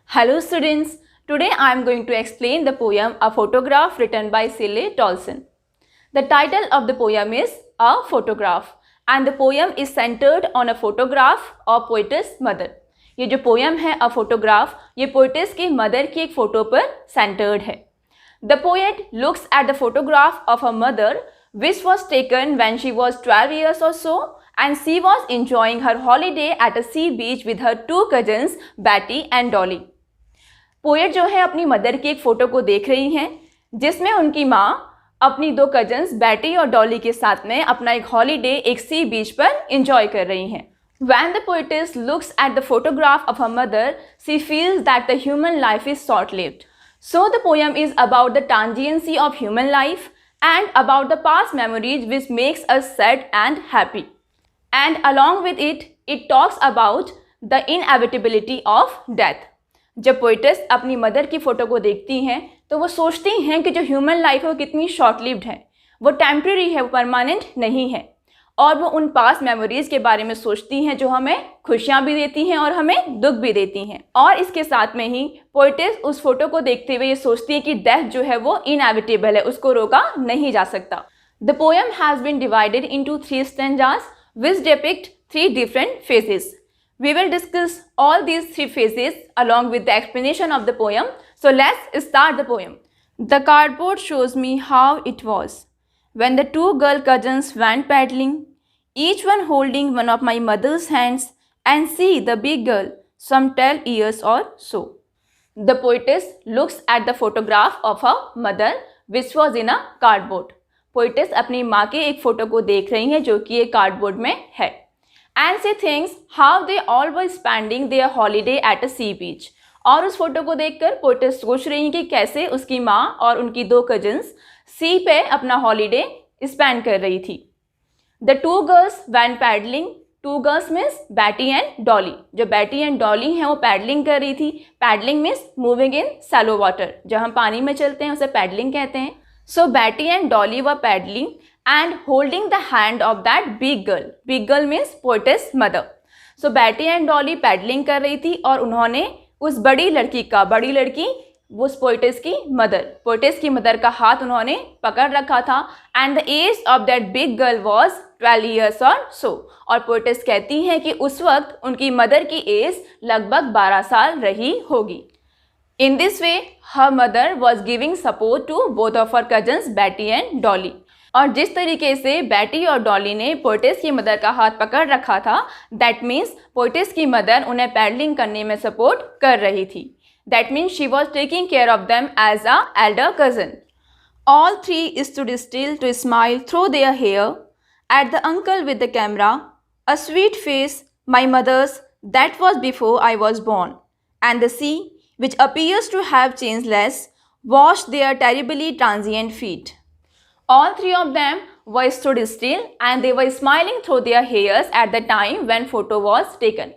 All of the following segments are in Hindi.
Hello students, today I am going to explain the poem A Photograph written by Shelley Tolson. The title of the poem is A Photograph and the poem is centered on a photograph of poetess mother. ये जो poem है A Photograph, ये poetess की mother की एक photo पर centered है. The poet looks at the photograph of her mother which was taken when she was 12 years or so and she was enjoying her holiday at a sea beach with her two cousins Betty and Dolly. Poet जो है अपनी मदर की एक फ़ोटो को देख रही हैं जिसमें उनकी माँ अपनी दो कजन्स बैटी और डॉली के साथ में अपना एक हॉलीडे एक सी बीच पर एंजॉय कर रही हैं. When the poetess looks at the photograph of her mother, she feels that the human life is short-lived. So the poem is about the transiency of human life and about the past memories which makes us sad and happy. And along with it, it talks about the inevitability of death. जब पोइटेस अपनी मदर की फ़ोटो को देखती हैं तो वो सोचती हैं कि जो ह्यूमन लाइफ है वो कितनी शॉर्ट लिव्ड है, वो टेम्प्रेरी है, वो परमानेंट नहीं है. और वो उन पास्ट मेमोरीज़ के बारे में सोचती हैं जो हमें खुशियाँ भी देती हैं और हमें दुख भी देती हैं. और इसके साथ में ही पोइटेस उस फोटो को देखते हुए ये सोचती है कि डेथ जो है वो इनएविटेबल है, उसको रोका नहीं जा सकता. The poem has been divided into 3 stanzas which depict 3 different phases. We will discuss all these 3 phases along with the explanation of the poem. So let's start the poem. The cardboard shows me how it was when the 2 girl cousins went paddling, each one holding one of my mother's hands, and see the big girl, some 12 years or so. The poetess looks at the photograph of her mother which was in a cardboard. Poetess अपनी माँ के एक फ़ोटो को देख रही हैं जो कि एक कार्डबोर्ड में है. And see things how they all were spending their holiday at a sea beach. और उस फोटो को देखकर पोइटेस सोच रही हैं कि कैसे उसकी माँ और उनकी 2 कजन्स सी पे अपना हॉलीडे स्पेंड कर रही थी. The 2 girls went paddling. 2 girls means Betty and Dolly. जो बैटी एंड डॉली हैं वो पैडलिंग कर रही थी. Paddling means moving in shallow water. जब हम पानी में चलते हैं उसे पैडलिंग कहते हैं. So Betty and Dolly were paddling and holding the hand of that big girl. Big girl means poetess mother. So Betty and Dolly paddling कर रही थी और उन्होंने उस बड़ी लड़की उस पोइटेस की मदर का हाथ उन्होंने पकड़ रखा था. And the age of that big girl was 12 years or so. और पोइटेस कहती हैं कि उस वक्त उनकी मदर की एज लगभग 12 साल रही होगी. In this way, her mother was giving support to both of her cousins Betty and Dolly. और जिस तरीके से बैटी और डॉली ने पोइटेस की मदर का हाथ पकड़ रखा था, that means पोइटेस की मदर उन्हें पैडलिंग करने में सपोर्ट कर रही थी. That means she was taking care of them as a elder cousin. All 3 stood still to smile through their hair at the uncle with the camera. A sweet face, my mother's, that was before I was born. And the sea, which appears to have changed less, washed their terribly transient feet. All 3 of them were stood still and they were smiling through their hairs at the time when photo was taken.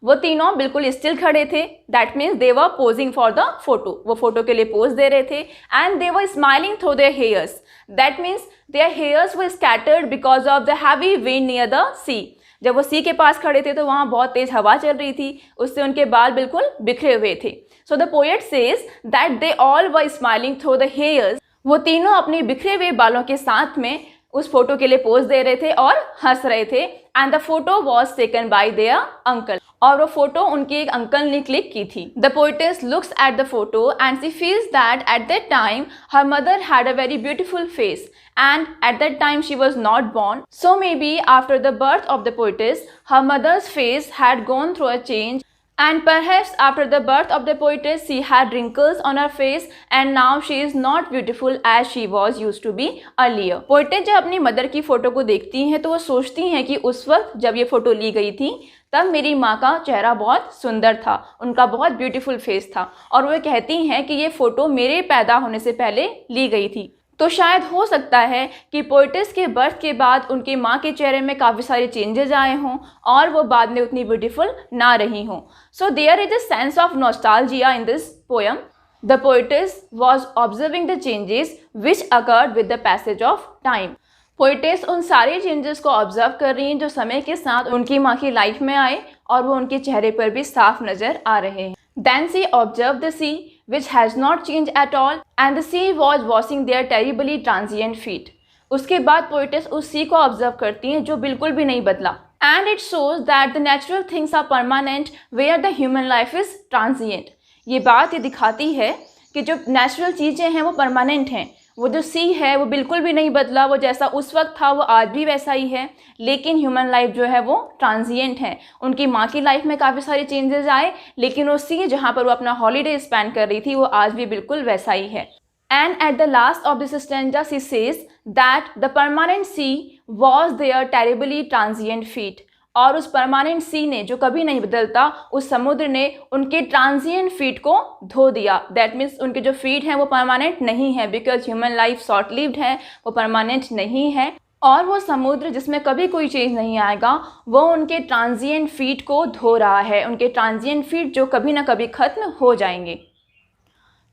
वो तीनों बिल्कुल स्टिल खड़े थे. That means they were posing for the photo. वो फोटो के लिए पोज दे रहे थे. And they were smiling through their hairs. That means their hairs were scattered because of the heavy wind near the sea. जब वो सी के पास खड़े थे तो वहाँ बहुत तेज़ हवा चल रही थी, उससे उनके बाल बिल्कुल बिखरे हुए थे. So the poet says that they all were smiling through the hairs. वो तीनों अपने बिखरे हुए बालों के साथ में उस फोटो के लिए पोज दे रहे थे और हंस रहे थे. And the photo was taken by there uncle. और वो फोटो उनके एक अंकल ने क्लिक की थी. The poetess looks at the photo and she feels that at that time her mother had a very beautiful face. And at that time she was not born. So maybe after the birth of the poetess, her mother's face had gone through a change. And perhaps after the birth of the poetess, she had wrinkles on her face and now she is not beautiful as she was used to be earlier. Poetess जब अपनी मदर की फ़ोटो को देखती हैं तो वो सोचती हैं कि उस वक्त जब ये फ़ोटो ली गई थी तब मेरी माँ का चेहरा बहुत सुंदर था, उनका बहुत ब्यूटीफुल फेस था. और वो कहती हैं कि ये फ़ोटो मेरे पैदा होने से पहले ली गई थी. तो शायद हो सकता है कि पोइटेस के बर्थ के बाद उनकी माँ के चेहरे में काफ़ी सारे चेंजेस आए हों और वो बाद में उतनी ब्यूटीफुल ना रही हों. So there is a sense of nostalgia in this poem. The poetess was observing the changes which occurred with the passage of time. Poetess उन सारे चेंजेस को ऑब्जर्व कर रही हैं जो समय के साथ उनकी माँ की लाइफ में आए और वो उनके चेहरे पर भी साफ नजर आ रहे हैं। Then she observed the sea, which has not changed at all, and the sea was washing their terribly transient feet. उसके बाद पोएटेस उस सी को ऑब्जर्व करती हैं जो बिल्कुल भी नहीं बदला। And it shows that the natural things are permanent, where the human life is transient. ये बात ये दिखाती है कि जो नेचुरल चीज़ें हैं वो परमानेंट हैं। वो जो सी है वो बिल्कुल भी नहीं बदला, वो जैसा उस वक्त था वो आज भी वैसा ही है। लेकिन ह्यूमन लाइफ जो है वो ट्रांजिएंट है। उनकी माँ की लाइफ में काफ़ी सारे चेंजेस आए, लेकिन वो सी जहाँ पर वो अपना हॉलीडे स्पेंड कर रही थी वो आज भी बिल्कुल वैसा ही है। And at the last of this stanza she says that the permanent sea was their terribly transient feet. और उस परमानेंट सी ने, जो कभी नहीं बदलता, उस समुद्र ने उनके ट्रांजिएंट फीट को धो दिया। दैट मीन्स उनके जो फीट हैं वो परमानेंट नहीं है, because human life short lived है, वो परमानेंट नहीं है। और वो समुद्र जिसमें कभी कोई चेंज नहीं आएगा वो उनके ट्रांजिएंट फीट को धो रहा है, उनके ट्रांजिएंट फीट जो कभी ना कभी ख़त्म हो जाएंगे।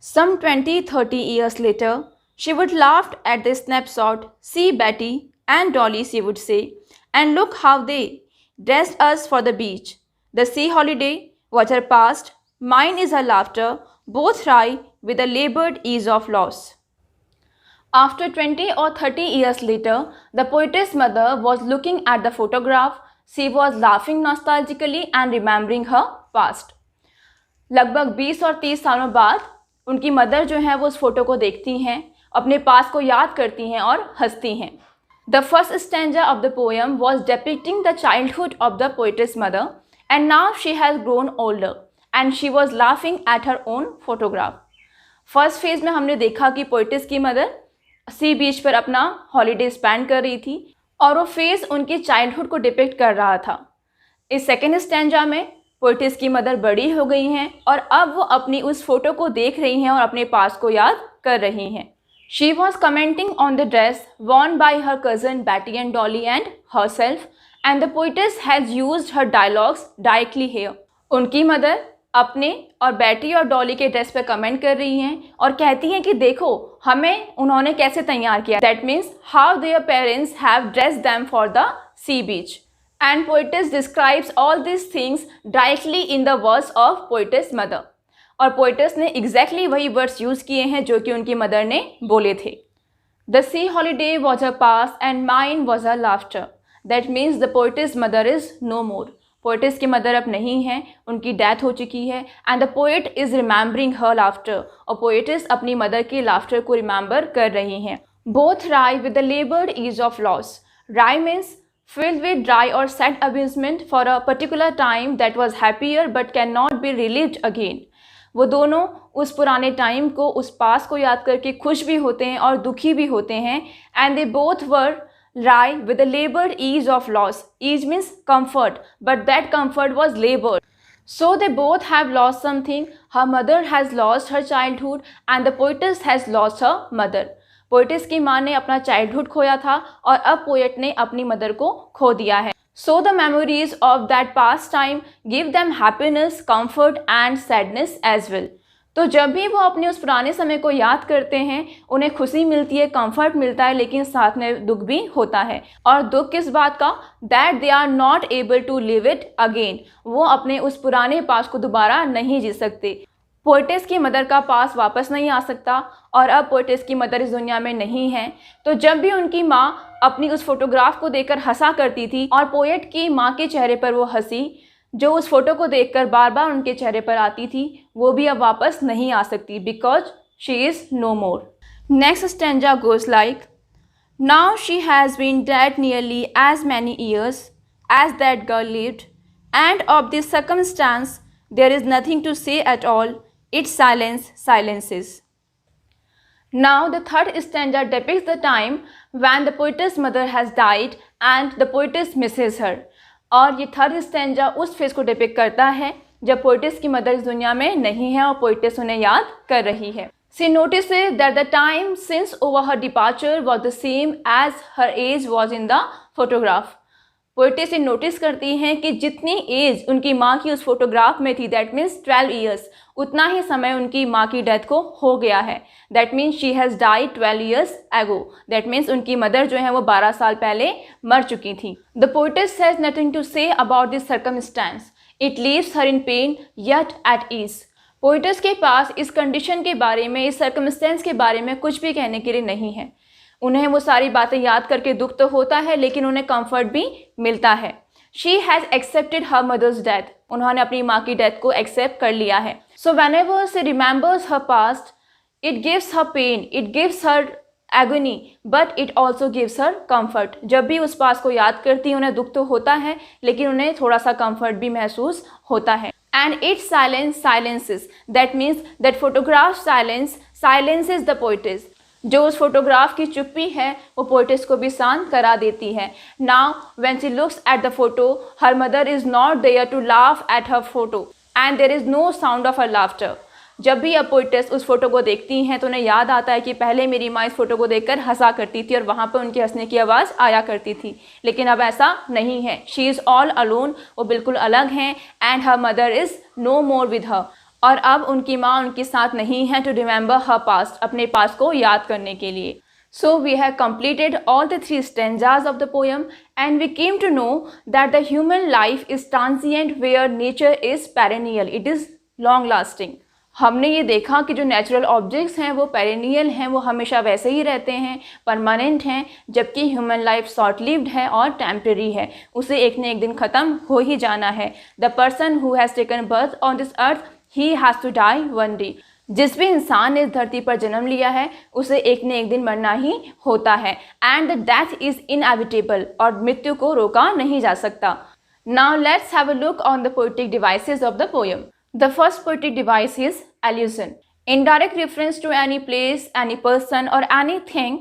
Some 20-30 years later, she would laugh at the snapshot. See Betty and Dolly, she would say, and look how they dressed us for the beach. The sea holiday was her past, mine is her laughter, both wry with a labored ease of loss. After 20 or 30 years later, the poetess mother was looking at the photograph. She was laughing nostalgically and remembering her past. लगभग 20 और 30 सालों बाद उनकी मदर जो है वो उस फोटो को देखती हैं, अपने पास को याद करती हैं और हंसती हैं। The first stanza of the poem was depicting the childhood of the poetess mother and now she has grown older and she was laughing at her own photograph. First phase में हमने देखा कि पोएटेस की मदर सी बीच पर अपना हॉलीडे स्पेंड कर रही थी और वो फेज उनके चाइल्डहुड को डिपिक्ट कर रहा था। इस सेकेंड स्टैंजा में पोएटेस की मदर बड़ी हो गई हैं और अब वो अपनी उस फोटो को देख रही हैं और अपने पास को याद कर रही हैं। She was commenting on the dress worn by her cousin Betty and Dolly and herself, and the poetess has used her dialogues directly here. उनकी मदर अपने और बैटी और डॉली के ड्रेस पर कमेंट कर रही हैं और कहती हैं कि देखो हमें उन्होंने कैसे तैयार किया। That means how their parents have dressed them for the sea beach. And poetess describes all these things directly in the words of poetess mother. और poetess ने exactly वही words use किए हैं जो कि उनकी मदर ने बोले थे। The sea holiday was her past and mine was her laughter. That means the poetess mother is no more. poetess की मदर अब नहीं है, उनकी डेथ हो चुकी है। And the poet is remembering her laughter. और poetess अपनी मदर की laughter को remember कर रही हैं। Both wry with the labored ease of loss. Wry means filled with dry or sad amusement for a particular time that was happier but cannot be relived again. वो दोनों उस पुराने टाइम को, उस पास को याद करके खुश भी होते हैं और दुखी भी होते हैं। And they both were wry with the labored ease of loss. Ease means comfort, but that comfort was labored. So they both have lost something. Her mother has lost her childhood and the poetess has lost her mother. Poetess की माँ ने अपना चाइल्डहुड खोया था और अब पोएट ने अपनी मदर को खो दिया है। So the memories of that past time give them happiness, comfort and sadness as well. तो जब भी वो अपने उस पुराने समय को याद करते हैं उन्हें खुशी मिलती है, कंफर्ट मिलता है, लेकिन साथ में दुख भी होता है। और दुख किस बात का? That they are not able to live it again. वो अपने उस पुराने पास को दोबारा नहीं जी सकते। पोएटेस की मदर का पास वापस नहीं आ सकता और अब पोएटेस की मदर इस दुनिया में नहीं है। तो जब भी उनकी माँ अपनी उस फोटोग्राफ को देखकर हंसा करती थी और पोएट की माँ के चेहरे पर वो हंसी जो उस फोटो को देखकर बार बार उनके चेहरे पर आती थी, वो भी अब वापस नहीं आ सकती, because she is no more. Next stanza goes like, now she has been dead nearly as many years as that girl lived, and of this circumstance there is nothing to say at all. Its silence silences. Now the third stanza depicts the time when the poetess mother has died and the poetess misses her. और ये थर्ड स्टैंजा उस फेज को डिपिक्ट करता है जब पोएटेस की मदर इस दुनिया में नहीं है और पोएटेस उन्हें याद कर रही है। She notices that the time since over her departure was the same as her age was in the photograph. Poetess ये नोटिस करती हैं कि जितनी एज उनकी माँ की उस फोटोग्राफ में थी, दैट मीन्स 12 ईयर्स, उतना ही समय उनकी माँ की डेथ को हो गया है। That means she has died 12 years ago. That means उनकी मदर जो है वो 12 साल पहले मर चुकी थी। The poetess has nothing to say about this circumstance, it leaves her in pain yet at ease. Poetess के पास इस कंडीशन के बारे में, इस सर्कमस्टेंस के बारे में कुछ भी कहने के लिए नहीं है। उन्हें वो सारी बातें याद करके दुख तो होता है, लेकिन उन्हें कंफर्ट भी मिलता है। She has accepted her mother's death, उन्होंने अपनी माँ की डेथ को एक्सेप्ट कर लिया है। So whenever she remembers her past, it gives her pain, it gives her agony, but it also gives her comfort. जब भी उस पास्ट को याद करती उन्हें दुख तो होता है, लेकिन उन्हें थोड़ा सा कम्फर्ट भी महसूस होता है। And its silence silences, that means that photograph silence silences the poetess। जो उस फोटोग्राफ की चुप्पी है वो पोएटेस को भी शांत करा देती है। Now when she looks at the photo, her mother is not there to laugh at her photo and there is no sound of her laughter. जब भी अब पोएटेस उस फोटो को देखती हैं तो उन्हें याद आता है कि पहले मेरी माँ इस फोटो को देखकर हंसा करती थी और वहाँ पर उनके हंसने की आवाज़ आया करती थी, लेकिन अब ऐसा नहीं है। शी इज़ ऑल अलोन, वो बिल्कुल अलग हैं। And her mother is no more with her, और अब उनकी माँ उनके साथ नहीं है टू रिमेंबर हर पास्ट, अपने पास्ट को याद करने के लिए। So we have completed all the 3 stanzas of the poem and we came to know that the human life is transient where nature is perennial, it is long lasting। हमने ये देखा कि जो नेचुरल ऑब्जेक्ट्स हैं वो पेरेनियल हैं, वो हमेशा वैसे ही रहते हैं, परमानेंट हैं, जबकि ह्यूमन लाइफ शॉर्ट लिव्ड है और टेम्परेरी है, उसे एक न एक दिन ख़त्म हो ही जाना है। The person who has taken birth on this earth, he has to die one day. जिस भी इंसान ने इस धरती पर जन्म लिया है उसे एक न एक दिन मरना ही होता है। And the death is inevitable, और मृत्यु को रोका नहीं जा सकता। Now let's have a look on the poetic devices of the poem. The first poetic device is allusion. Indirect reference to any place, any person or anything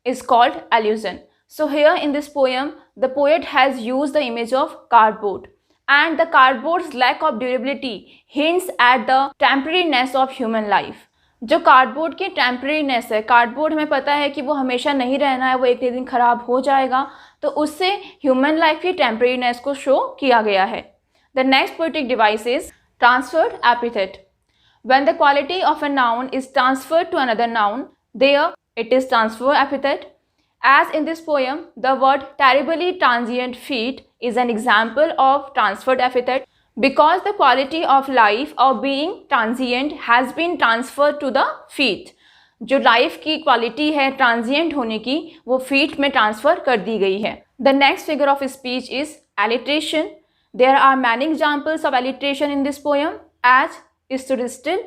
is called allusion. So here in this poem, the poet has used the image of cardboard, and the cardboard's lack of durability hints at the temporariness of human life. जो कार्डबोर्ड की टेम्परेरीनेस है, कार्डबोर्ड हमें पता है कि वो हमेशा नहीं रहना है, वो एक दिन खराब हो जाएगा, तो उससे ह्यूमन लाइफ की टेम्परेरीनेस को शो किया गया है। The next poetic device is transferred epithet. When the quality of a noun is transferred to another noun, there it is transfer epithet. As in this poem, the word terribly transient feat is an example of transferred epithet because the quality of life or being transient has been transferred to the feat. जो लाइफ की क्वालिटी है ट्रांजिएंट होने की, वो फीट में ट्रांसफ़र कर दी गई है। The next figure of speech is alliteration. There are many examples of alliteration in this poem as stood still,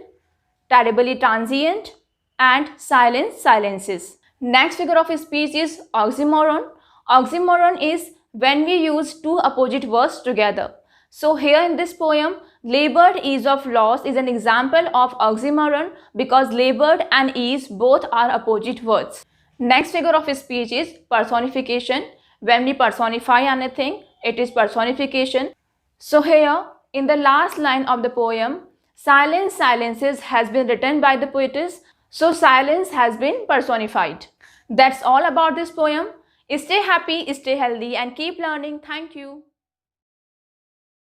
terribly transient and silence silences. Next figure of speech is oxymoron. Oxymoron is when we use 2 opposite words together. So here in this poem, labored ease of loss is an example of oxymoron because labored and ease both are opposite words. Next figure of speech is personification. When we personify anything, it is personification. So here in the last line of the poem, silence silences has been written by the poetess, so silence has been personified. That's all about this poem. Stay happy, stay healthy and keep learning. Thank you.